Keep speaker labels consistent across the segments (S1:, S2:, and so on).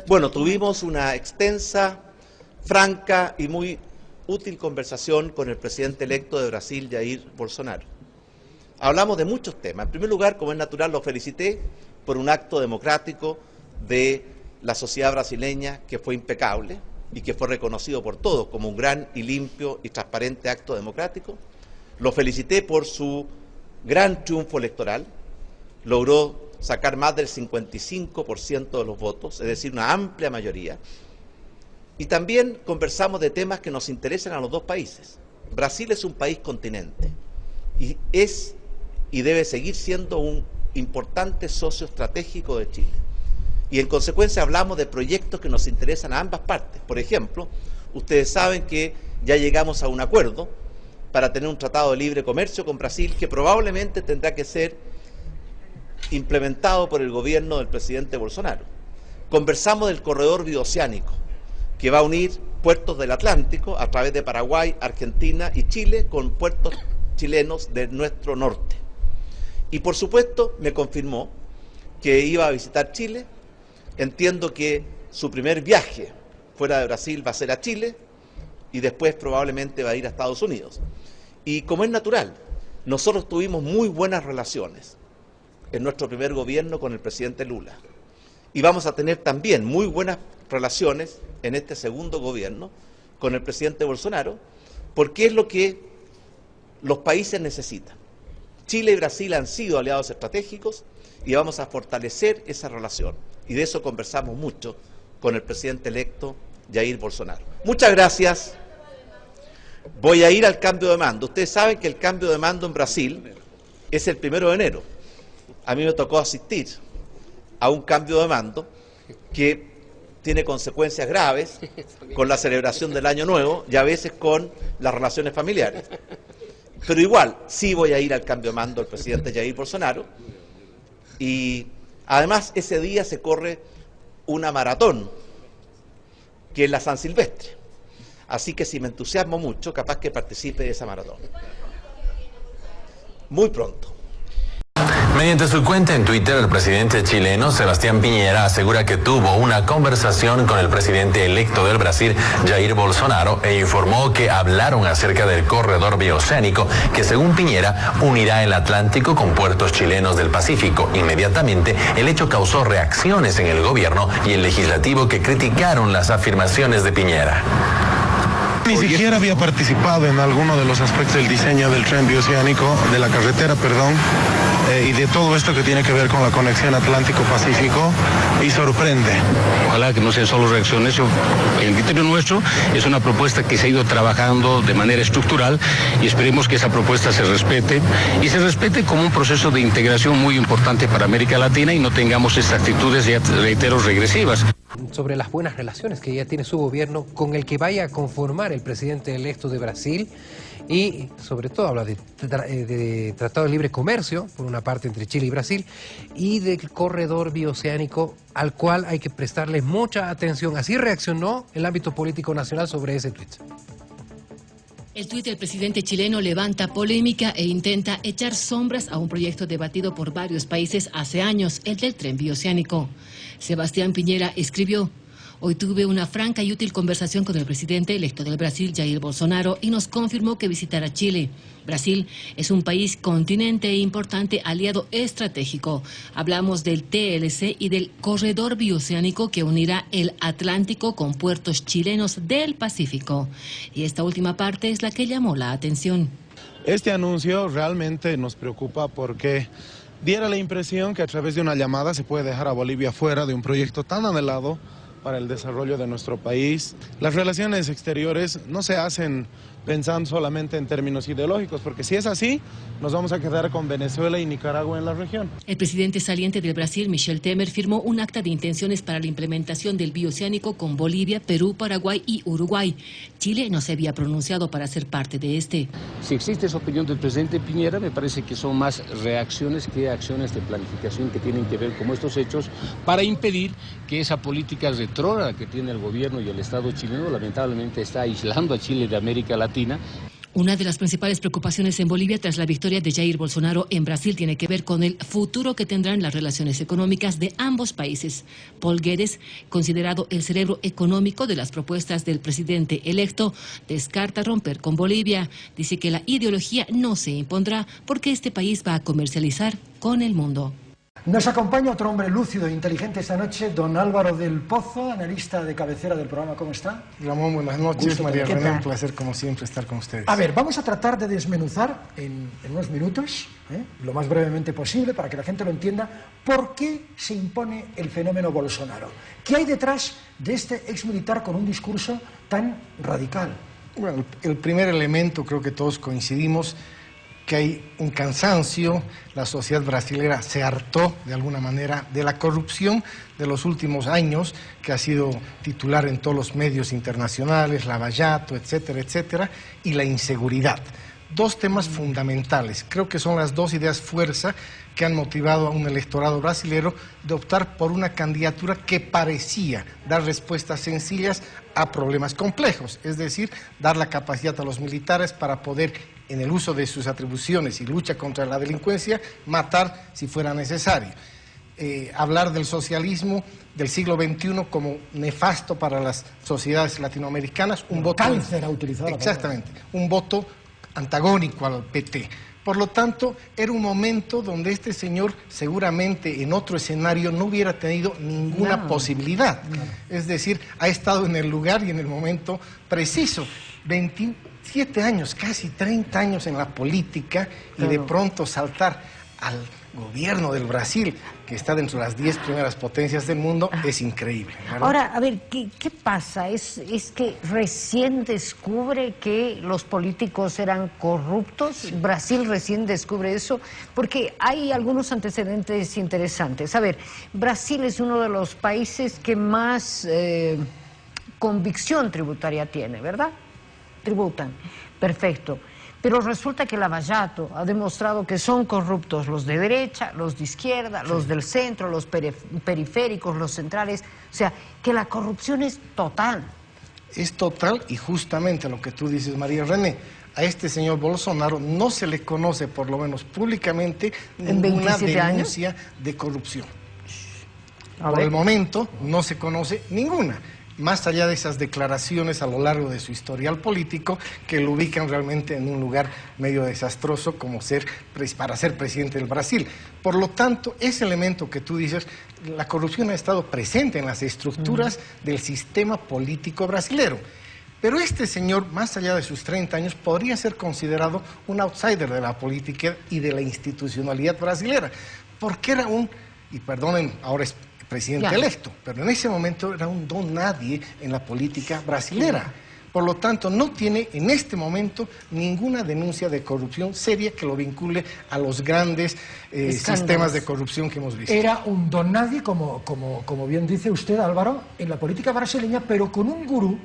S1: Bueno, tuvimos una extensa, franca y muy útil conversación con el presidente electo de Brasil, Jair Bolsonaro. Hablamos de muchos temas. En primer lugar, como es natural, lo felicité por un acto democrático de la sociedad brasileña que fue impecable y que fue reconocido por todos como un gran y limpio y transparente acto democrático. Lo felicité por su gran triunfo electoral. Logró sacar más del 55% de los votos, es decir, una amplia mayoría. Y también conversamos de temas que nos interesan a los dos países. Brasil es un país continente y es y debe seguir siendo un importante socio estratégico de Chile. Y en consecuencia hablamos de proyectos que nos interesan a ambas partes. Por ejemplo, ustedes saben que ya llegamos a un acuerdo para tener un tratado de libre comercio con Brasil que probablemente tendrá que ser implementado por el gobierno del presidente Bolsonaro. Conversamos del corredor bioceánico que va a unir puertos del Atlántico a través de Paraguay, Argentina y Chile con puertos chilenos de nuestro norte. Y por supuesto me confirmó que iba a visitar Chile. Entiendo que su primer viaje fuera de Brasil va a ser a Chile y después probablemente va a ir a Estados Unidos. Y como es natural, nosotros tuvimos muy buenas relaciones en nuestro primer gobierno con el presidente Lula. Y vamos a tener también muy buenas relaciones en este segundo gobierno con el presidente Bolsonaro, porque es lo que los países necesitan. Chile y Brasil han sido aliados estratégicos y vamos a fortalecer esa relación. Y de eso conversamos mucho con el presidente electo Jair Bolsonaro. Muchas gracias. Voy a ir al cambio de mando. Ustedes saben que el cambio de mando en Brasil es el 1 de enero. A mí me tocó asistir a un cambio de mando que tiene consecuencias graves con la celebración del Año Nuevo y a veces con las relaciones familiares. Pero igual, sí voy a ir al cambio de mando del presidente Jair Bolsonaro y además ese día se corre una maratón que es la San Silvestre. Así que si me entusiasmo mucho, capaz que participe de esa maratón. Muy pronto.
S2: Mediante su cuenta en Twitter, el presidente chileno Sebastián Piñera asegura que tuvo una conversación con el presidente electo del Brasil, Jair Bolsonaro, e informó que hablaron acerca del corredor bioceánico que, según Piñera, unirá el Atlántico con puertos chilenos del Pacífico. Inmediatamente, el hecho causó reacciones en el gobierno y el legislativo que criticaron las afirmaciones de Piñera.
S3: Ni siquiera había participado en alguno de los aspectos del diseño del tren bioceánico, de la carretera, y de todo esto que tiene que ver con la conexión Atlántico-Pacífico, y sorprende.
S4: Ojalá que no sean solo reacciones. El criterio nuestro es una propuesta que se ha ido trabajando de manera estructural y esperemos que esa propuesta se respete y se respete como un proceso de integración muy importante para América Latina y no tengamos estas actitudes, ya reitero, regresivas.
S5: Sobre las buenas relaciones que ya tiene su gobierno con el que vaya a conformar el presidente electo de Brasil y sobre todo habla de Tratado de Libre Comercio, por una parte entre Chile y Brasil, y del corredor bioceánico al cual hay que prestarle mucha atención. Así reaccionó el ámbito político nacional sobre ese tuit.
S6: El tuit del presidente chileno levanta polémica e intenta echar sombras a un proyecto debatido por varios países hace años, el del tren bioceánico. Sebastián Piñera escribió: hoy tuve una franca y útil conversación con el presidente electo del Brasil, Jair Bolsonaro, y nos confirmó que visitará Chile. Brasil es un país continente e importante aliado estratégico. Hablamos del TLC y del corredor bioceánico que unirá el Atlántico con puertos chilenos del Pacífico. Y esta última parte es la que llamó la atención.
S3: Este anuncio realmente nos preocupa porque diera la impresión que a través de una llamada se puede dejar a Bolivia fuera de un proyecto tan anhelado para el desarrollo de nuestro país. Las relaciones exteriores no se hacen pensando solamente en términos ideológicos, porque si es así, nos vamos a quedar con Venezuela y Nicaragua en la región.
S6: El presidente saliente del Brasil, Michel Temer, firmó un acta de intenciones para la implementación del bioceánico con Bolivia, Perú, Paraguay y Uruguay. Chile no se había pronunciado para ser parte de este.
S4: Si existe esa opinión del presidente Piñera, me parece que son más reacciones que acciones de planificación que tienen que ver con estos hechos para impedir que esa política retrógrada que tiene el gobierno y el Estado chileno lamentablemente está aislando a Chile de América Latina.
S6: Una de las principales preocupaciones en Bolivia tras la victoria de Jair Bolsonaro en Brasil tiene que ver con el futuro que tendrán las relaciones económicas de ambos países. Paul Guedes, considerado el cerebro económico de las propuestas del presidente electo, descarta romper con Bolivia. Dice que la ideología no se impondrá porque este país va a comercializar con el mundo.
S7: Nos acompaña otro hombre lúcido e inteligente esta noche, don Álvaro del Pozo, analista de cabecera del programa. ¿Cómo está?
S3: Ramón, buenas noches.
S7: Gusto,
S3: María
S7: ¿qué
S3: René,
S7: tal?
S3: un placer como siempre estar con ustedes.
S7: A ver, vamos a tratar de desmenuzar en unos minutos, lo más brevemente posible, para que la gente lo entienda, por qué se impone el fenómeno Bolsonaro. ¿Qué hay detrás de este exmilitar con un discurso tan radical?
S3: Bueno, el primer elemento, creo que todos coincidimos, que hay un cansancio, la sociedad brasilera se hartó de alguna manera de la corrupción de los últimos años, que ha sido titular en todos los medios internacionales, Lava Jato, etcétera, etcétera, y la inseguridad. Dos temas fundamentales, creo que son las dos ideas fuerza que han motivado a un electorado brasilero de optar por una candidatura que parecía dar respuestas sencillas a problemas complejos, es decir, dar la capacidad a los militares para poder, en el uso de sus atribuciones y lucha contra la delincuencia, matar si fuera necesario. Hablar del socialismo del siglo XXI como nefasto para las sociedades latinoamericanas, un voto...
S7: Cáncer ha utilizado la palabra.
S3: Exactamente, un voto antagónico al PT. Por lo tanto, era un momento donde este señor seguramente en otro escenario no hubiera tenido ninguna posibilidad. Es decir, ha estado en el lugar y en el momento preciso. 27 años, casi 30 años en la política y de pronto saltar al gobierno del Brasil, que está dentro de las 10 primeras potencias del mundo, es increíble, ¿verdad?
S8: Ahora, a ver, ¿qué pasa? ¿Es que recién descubre que los políticos eran corruptos? Sí. ¿Brasil recién descubre eso? Porque hay algunos antecedentes interesantes. A ver, Brasil es uno de los países que más convicción tributaria tiene, ¿verdad? Tributan, perfecto. Pero resulta que Lava Jato ha demostrado que son corruptos los de derecha, los de izquierda, los del centro, los periféricos, los centrales. O sea, que la corrupción es total.
S3: Es total y justamente lo que tú dices, María René. A este señor Bolsonaro no se le conoce, por lo menos públicamente, ninguna denuncia de corrupción. Por el momento no se conoce ninguna. Más allá de esas declaraciones a lo largo de su historial político que lo ubican realmente en un lugar medio desastroso como para ser presidente del Brasil. Por lo tanto, ese elemento que tú dices, la corrupción ha estado presente en las estructuras del sistema político brasilero. Pero este señor, más allá de sus 30 años, podría ser considerado un outsider de la política y de la institucionalidad brasilera, porque era y perdonen, ahora es presidente electo, pero en ese momento era un don nadie en la política brasilera. Por lo tanto, no tiene en este momento ninguna denuncia de corrupción seria que lo vincule a los grandes sistemas de corrupción que hemos visto.
S7: Era un don nadie, como bien dice usted, Álvaro, en la política brasileña, pero con un gurú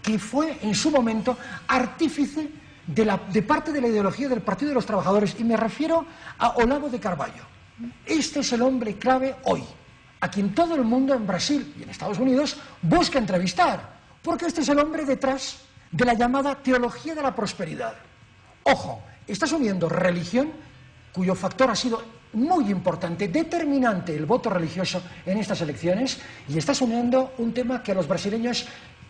S7: que fue en su momento artífice de parte de la ideología del Partido de los Trabajadores, y me refiero a Olavo de Carvalho. Este es el hombre clave hoy, a quien todo el mundo en Brasil y en Estados Unidos busca entrevistar, porque este es el hombre detrás de la llamada teología de la prosperidad. Ojo, está asumiendo religión, cuyo factor ha sido muy importante, determinante, el voto religioso en estas elecciones, y está asumiendo un tema que a los brasileños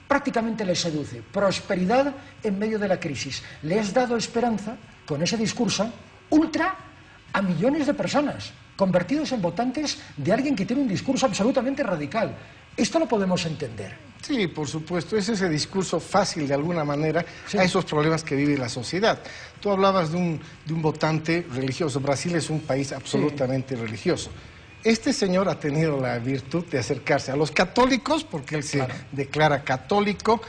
S7: prácticamente les seduce: prosperidad en medio de la crisis. Le has dado esperanza con ese discurso ultra a millones de personas, convertidos en votantes de alguien que tiene un discurso absolutamente radical. Esto lo podemos entender.
S3: Sí, por supuesto, es ese discurso fácil de alguna manera a esos problemas que vive la sociedad. Tú hablabas de un votante religioso. Brasil es un país absolutamente religioso. Este señor ha tenido la virtud de acercarse a los católicos, porque él se declara católico,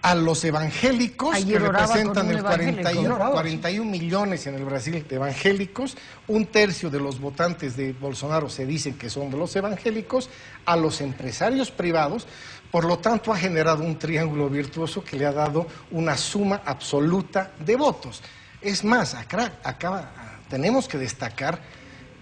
S3: a los evangélicos, que representan el 41 millones en el Brasil de evangélicos, un tercio de los votantes de Bolsonaro se dicen que son de los evangélicos, a los empresarios privados. Por lo tanto, ha generado un triángulo virtuoso que le ha dado una suma absoluta de votos. Es más, acá tenemos que destacar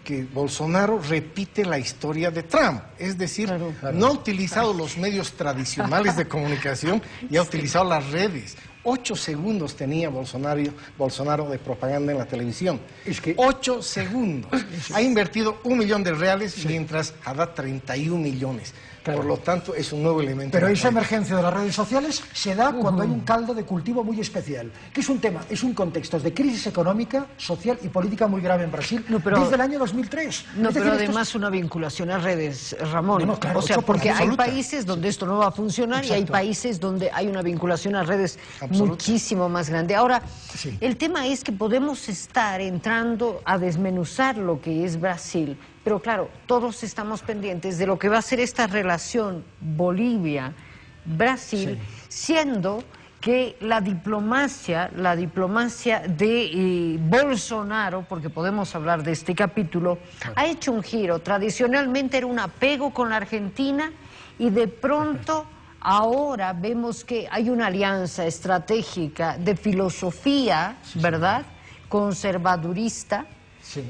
S3: que Bolsonaro repite la historia de Trump, es decir, no ha utilizado los medios tradicionales de comunicación y ha utilizado las redes.
S9: 8 segundos tenía Bolsonaro de propaganda en la televisión.
S7: Es que
S9: 8 segundos. Ha invertido 1 millón de reales, mientras Haddad 31 millones.
S7: Claro.
S9: Por lo tanto, es un nuevo elemento.
S7: Pero esa emergencia de las redes sociales se da cuando hay un caldo de cultivo muy especial, que es un tema, es un contexto de crisis económica, social y política muy grave en Brasil desde el año 2003.
S8: No,
S7: Es
S8: pero
S7: decir,
S8: además una vinculación a redes, Ramón.
S7: No, claro,
S8: o sea,
S7: 8
S8: porque hay
S7: absoluta.
S8: países donde esto no va a funcionar y hay
S7: Exacto.
S8: países donde hay una vinculación a redes
S9: Absoluta.
S8: muchísimo más grande. Ahora,
S7: Sí.
S8: el tema es que podemos estar entrando a desmenuzar lo que es Brasil, pero claro, todos estamos pendientes de lo que va a ser esta relación Bolivia-Brasil, siendo que la diplomacia de Bolsonaro, porque podemos hablar de este capítulo, ha hecho un giro. Tradicionalmente era un apego con la Argentina y de pronto ahora vemos que hay una alianza estratégica de filosofía, ¿verdad?, conservadurista,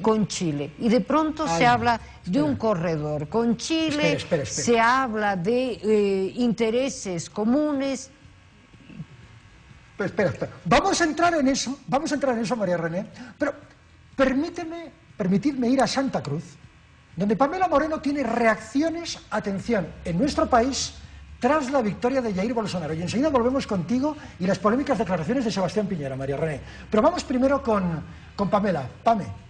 S8: con Chile. Y de pronto se habla de un corredor con Chile,
S7: Espera.
S8: se habla de intereses comunes.
S7: Espera. Vamos a entrar en eso, María René, pero permitidme ir a Santa Cruz, donde Pamela Moreno tiene reacciones, atención, en nuestro país tras la victoria de Jair Bolsonaro. Y enseguida volvemos contigo y las polémicas declaraciones de Sebastián Piñera, María René. Pero vamos primero con Pamela. Pame.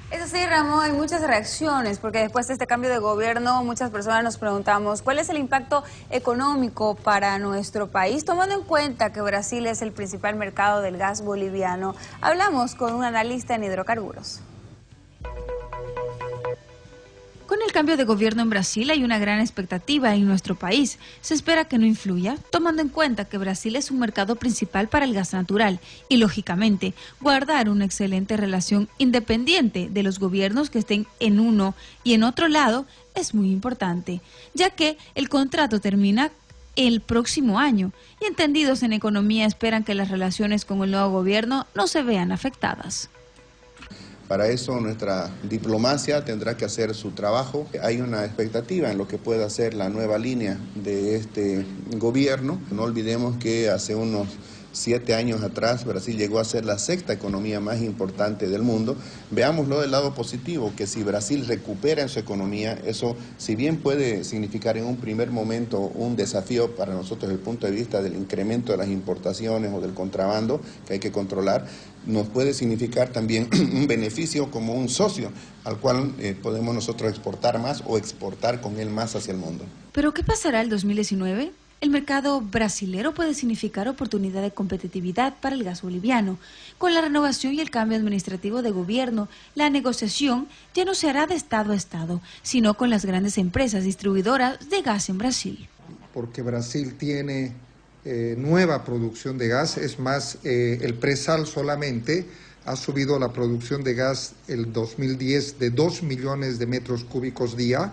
S10: Es así, Ramón, hay muchas reacciones, porque después de este cambio de gobierno, muchas personas nos preguntamos cuál es el impacto económico para nuestro país, tomando en cuenta que Brasil es el principal mercado del gas boliviano. Hablamos con un analista en hidrocarburos.
S11: Con el cambio de gobierno en Brasil hay una gran expectativa en nuestro país. Se espera que no influya, tomando en cuenta que Brasil es un mercado principal para el gas natural y, lógicamente, guardar una excelente relación independiente de los gobiernos que estén en uno y en otro lado es muy importante, ya que el contrato termina el próximo año y entendidos en economía esperan que las relaciones con el nuevo gobierno no se vean afectadas.
S12: Para eso nuestra diplomacia tendrá que hacer su trabajo. Hay una expectativa en lo que pueda ser la nueva línea de este gobierno. No olvidemos que hace unos 7 años atrás Brasil llegó a ser la 6ª economía más importante del mundo. Veámoslo del lado positivo, que si Brasil recupera en su economía, eso si bien puede significar en un primer momento un desafío para nosotros desde el punto de vista del incremento de las importaciones o del contrabando que hay que controlar, nos puede significar también un beneficio como un socio al cual podemos nosotros exportar más o exportar con él más hacia el mundo.
S11: ¿Pero qué pasará el 2019? El mercado brasilero puede significar oportunidad de competitividad para el gas boliviano. Con la renovación y el cambio administrativo de gobierno, la negociación ya no se hará de Estado a Estado, sino con las grandes empresas distribuidoras de gas en Brasil.
S13: Porque Brasil tiene nueva producción de gas, es más, el presal solamente ha subido la producción de gas el 2010 de 2 millones de metros cúbicos día,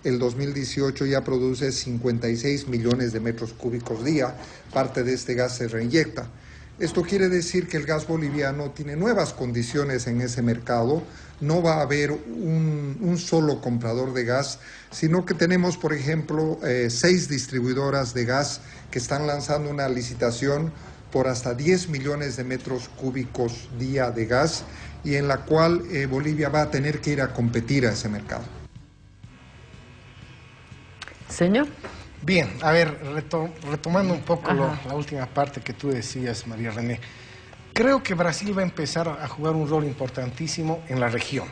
S13: el 2018 ya produce 56 millones de metros cúbicos día, parte de este gas se reinyecta. Esto quiere decir que el gas boliviano tiene nuevas condiciones en ese mercado, no va a haber un solo comprador de gas, sino que tenemos, por ejemplo, 6 distribuidoras de gas que están lanzando una licitación por hasta 10 millones de metros cúbicos día de gas y en la cual Bolivia va a tener que ir a competir a ese mercado.
S8: Señor.
S9: Bien, a ver, retomando un poco la última parte que tú decías, María René, creo que Brasil va a empezar a jugar un rol importantísimo en la región.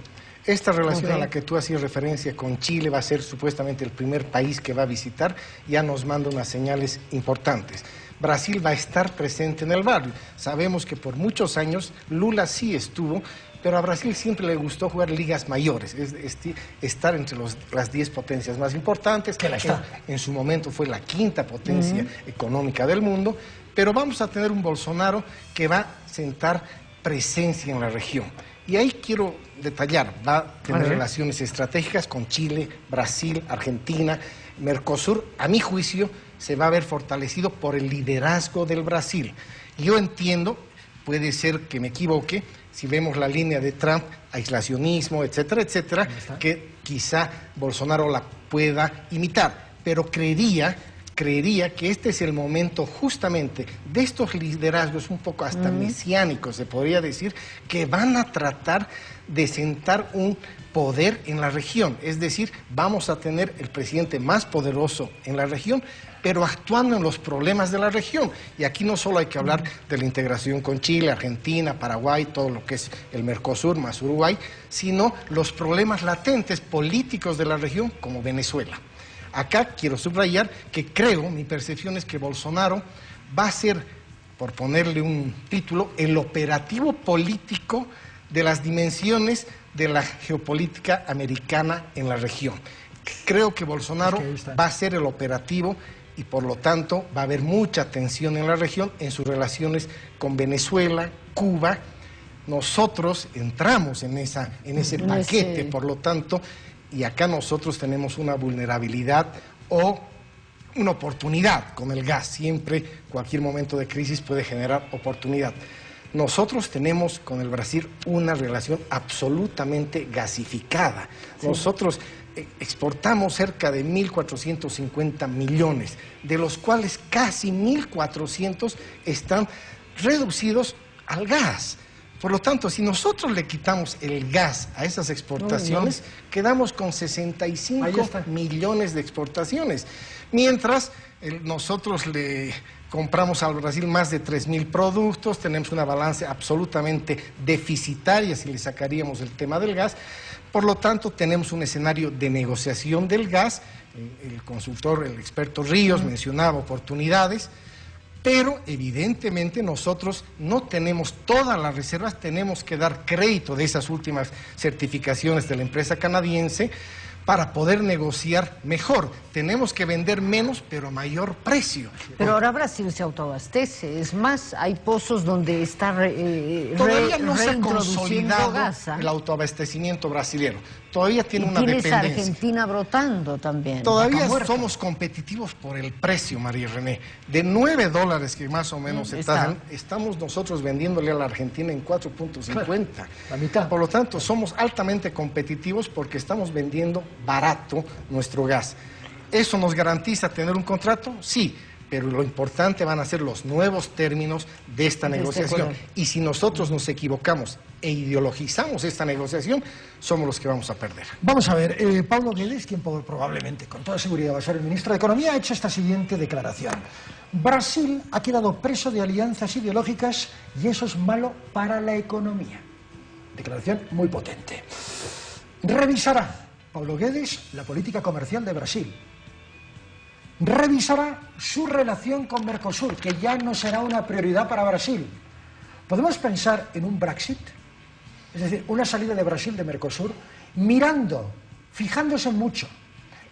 S9: Esta relación a la que tú hacías referencia con Chile va a ser supuestamente el primer país que va a visitar, ya nos manda unas señales importantes. Brasil va a estar presente en el barrio. Sabemos que por muchos años Lula sí estuvo, pero a Brasil siempre le gustó jugar ligas mayores, estar entre las 10 potencias más importantes, que en su momento fue la 5ª potencia económica del mundo, pero vamos a tener un Bolsonaro que va a sentar presencia en la región. Y ahí quiero detallar, va a tener relaciones estratégicas con Chile, Brasil, Argentina, Mercosur, a mi juicio, se va a ver fortalecido por el liderazgo del Brasil. Yo entiendo, puede ser que me equivoque, si vemos la línea de Trump, aislacionismo, etcétera, etcétera, que quizá Bolsonaro la pueda imitar, pero creería creería que este es el momento justamente de estos liderazgos un poco hasta mesiánicos, se podría decir, que van a tratar de sentar un poder en la región. Es decir, vamos a tener el presidente más poderoso en la región, pero actuando en los problemas de la región. Y aquí no solo hay que hablar de la integración con Chile, Argentina, Paraguay, todo lo que es el Mercosur más Uruguay, sino los problemas latentes políticos de la región como Venezuela. Acá quiero subrayar que creo, mi percepción es que Bolsonaro va a ser, por ponerle un título, el operativo político de las dimensiones de la geopolítica americana en la región. Creo que Bolsonaro va a ser el operativo y por lo tanto va a haber mucha tensión en la región en sus relaciones con Venezuela, Cuba. Nosotros entramos en ese paquete, por lo tanto, y acá nosotros tenemos una vulnerabilidad o una oportunidad con el gas. Siempre, cualquier momento de crisis puede generar oportunidad. Nosotros tenemos con el Brasil una relación absolutamente gasificada. Nosotros exportamos cerca de 1.450 millones, de los cuales casi 1.400 están reducidos al gas. Por lo tanto, si nosotros le quitamos el gas a esas exportaciones, quedamos con 65 millones de exportaciones. Mientras nosotros le compramos al Brasil más de 3.000 productos, tenemos una balanza absolutamente deficitaria si le sacaríamos el tema del gas. Por lo tanto, tenemos un escenario de negociación del gas. El consultor, el experto Ríos mencionaba oportunidades, pero evidentemente nosotros no tenemos todas las reservas, tenemos que dar crédito de esas últimas certificaciones de la empresa canadiense para poder negociar mejor. Tenemos que vender menos, pero a mayor precio.
S8: Pero ahora Brasil se autoabastece. Es más, hay pozos donde está
S9: todavía no se ha consolidado
S8: gas,
S9: el autoabastecimiento brasilero. Todavía tiene una dependencia.
S8: Tienes Argentina brotando también.
S9: Todavía somos competitivos por el precio, María René. De $9 que más o menos estamos nosotros vendiéndole a la Argentina en 4.50.
S7: La mitad.
S9: Por lo tanto, somos altamente competitivos porque estamos vendiendo barato nuestro gas. ¿Eso nos garantiza tener un contrato? Sí, pero lo importante van a ser los nuevos términos de esta negociación. Y si nosotros nos equivocamos e ideologizamos esta negociación, somos los que vamos a perder.
S7: Vamos a ver, Pablo Guedes, quien probablemente, con toda seguridad, va a ser el ministro de Economía, ha hecho esta siguiente declaración. Brasil ha quedado preso de alianzas ideológicas y eso es malo para la economía. Declaración muy potente. Revisará Pablo Guedes la política comercial de Brasil. Revisará su relación con Mercosur, que ya no será una prioridad para Brasil. ¿Podemos pensar en un Brexit? Es decir, una salida de Brasil de Mercosur, fijándose mucho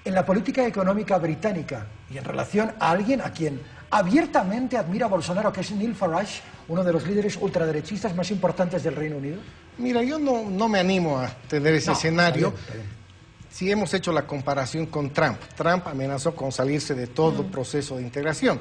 S7: en la política económica británica y en relación a alguien a quien abiertamente admira Bolsonaro, que es Nigel Farage, uno de los líderes ultraderechistas más importantes del Reino Unido.
S9: Mira, yo no me animo a tener ese escenario. Está bien. Si hemos hecho la comparación con Trump, Trump amenazó con salirse de todo proceso de integración.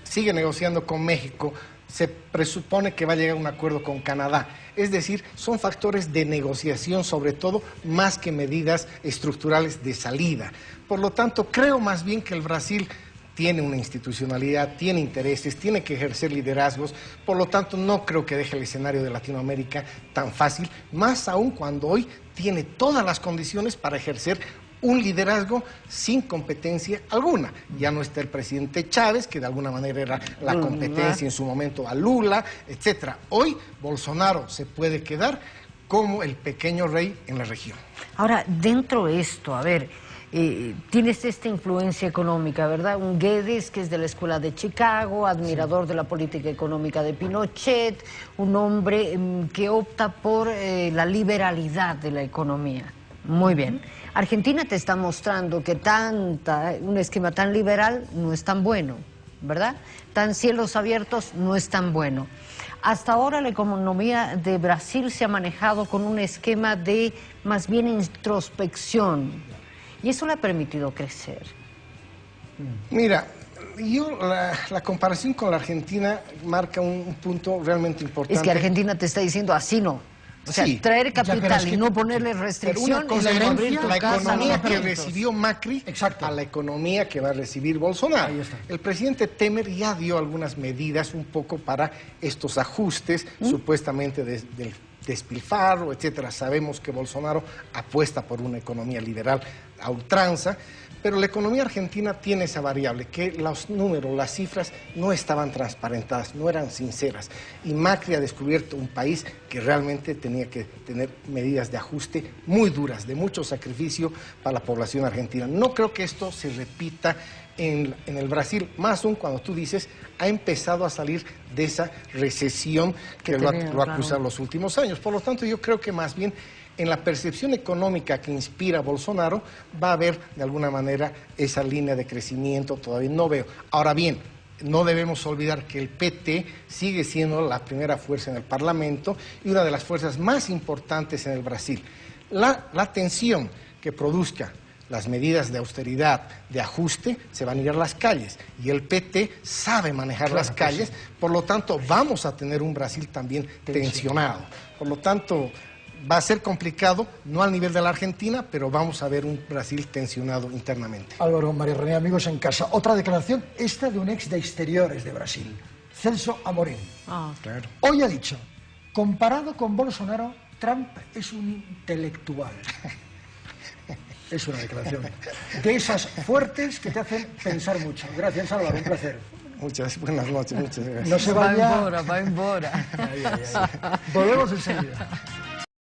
S9: Sigue negociando con México, se presupone que va a llegar a un acuerdo con Canadá. Es decir, son factores de negociación sobre todo, más que medidas estructurales de salida. Por lo tanto, creo más bien que el Brasil tiene una institucionalidad, tiene intereses, tiene que ejercer liderazgos, por lo tanto no creo que deje el escenario de Latinoamérica tan fácil, más aún cuando hoy tiene todas las condiciones para ejercer un liderazgo sin competencia alguna. Ya no está el presidente Chávez, que de alguna manera era la competencia en su momento a Lula, etcétera. Hoy Bolsonaro se puede quedar como el pequeño rey en la región.
S8: Ahora, dentro de esto, a ver, tienes esta influencia económica, ¿verdad? Un Guedes, que es de la Escuela de Chicago, admirador de la política económica de Pinochet, un hombre que opta por la liberalidad de la economía. Muy bien. Argentina te está mostrando que un esquema tan liberal no es tan bueno, ¿verdad? Tan cielos abiertos no es tan bueno. Hasta ahora la economía de Brasil se ha manejado con un esquema de más bien introspección. Y eso le ha permitido crecer.
S9: Mira, la comparación con la Argentina marca un punto realmente importante.
S8: Es que Argentina te está diciendo así no. O sea,
S9: Sí.
S8: traer
S7: Ya, pero
S8: capital
S7: es que-
S8: y no ponerle restricción
S7: cosa
S8: es
S7: es
S8: como abrir tu
S9: la
S8: casa a
S9: economía
S8: los
S9: que
S8: perritos.
S9: recibió Macri
S7: Exacto.
S9: a la economía que va a recibir Bolsonaro.
S7: Ahí está.
S9: El presidente Temer ya dio algunas medidas un poco para estos ajustes, supuestamente del despilfarro, etcétera. Sabemos que Bolsonaro apuesta por una economía liberal a ultranza, pero la economía argentina tiene esa variable, que los números, las cifras no estaban transparentadas, no eran sinceras. Y Macri ha descubierto un país que realmente tenía que tener medidas de ajuste muy duras, de mucho sacrificio para la población argentina. No creo que esto se repita en el Brasil, más aún cuando tú dices, ha empezado a salir de esa recesión que lo ha acusado los últimos años. Por lo tanto, yo creo que más bien en la percepción económica que inspira Bolsonaro va a haber de alguna manera esa línea de crecimiento, todavía no veo. Ahora bien, no debemos olvidar que el PT sigue siendo la primera fuerza en el Parlamento y una de las fuerzas más importantes en el Brasil. La tensión que produzca las medidas de austeridad, de ajuste, se van a ir a las calles. Y el PT sabe manejar las calles, por lo tanto vamos a tener un Brasil también tensionado. Por lo tanto, va a ser complicado, no al nivel de la Argentina, pero vamos a ver un Brasil tensionado internamente.
S7: Álvaro, María René, amigos en casa. Otra declaración, esta de un ex de Exteriores de Brasil, Celso Amorim.
S9: Claro.
S7: Hoy ha dicho, comparado con Bolsonaro, Trump es un intelectual. Es una declaración de esas fuertes que te hacen pensar mucho. Gracias, Álvaro, un placer.
S9: Muchas buenas noches, muchas gracias.
S7: No se vaya.
S8: Va embora.
S7: Volvemos enseguida.